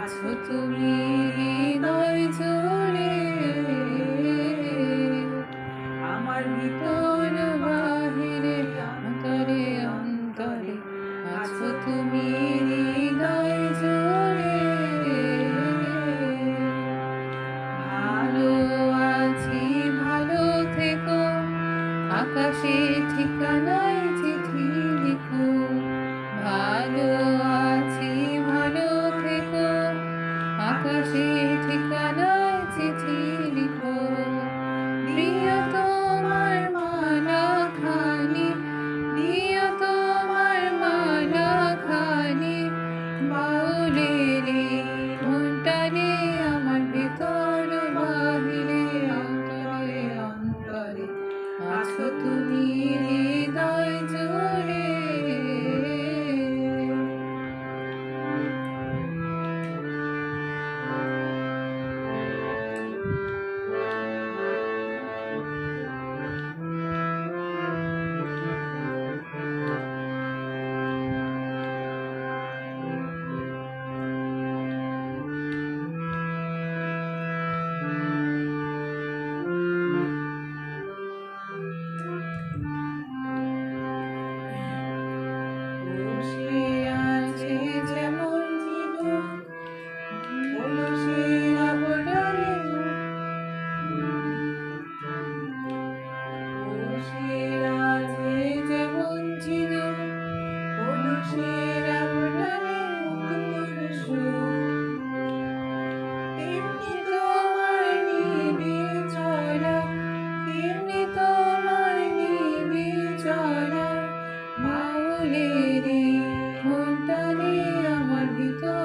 আছো তুমি হৃদয় জুড়ে, আমার ভিতর বাহিরে অন্তরে অন্তরে আছো তুমি হৃদয় জুড়ে। ভালো আছি, ভালো থেকো, আকাশে ঠিকানায় চিঠি লিখো। ভালো আছি, ভালো থেকো, আকাশে ঠিকানায় চিঠি লিখো। প্রিয় তোমার মালা খানি, প্রিয় তোমার মালা খানি, বাউলের মনটানে আমার ভেতর বাহিরে অন্তরে অন্তরে আছো তুমি হৃদয় জুড়ে। বসে আছে যেমন ঝিনুক কলসির আবরণে, বসে আছে যেমন ঝিনুক কলসির আবরণে মধুর সুর। তেমনি তোমার নিবে চলা, তেমনি তোমার নিবে চলা, বাউলের মনটানে আমার ভিতর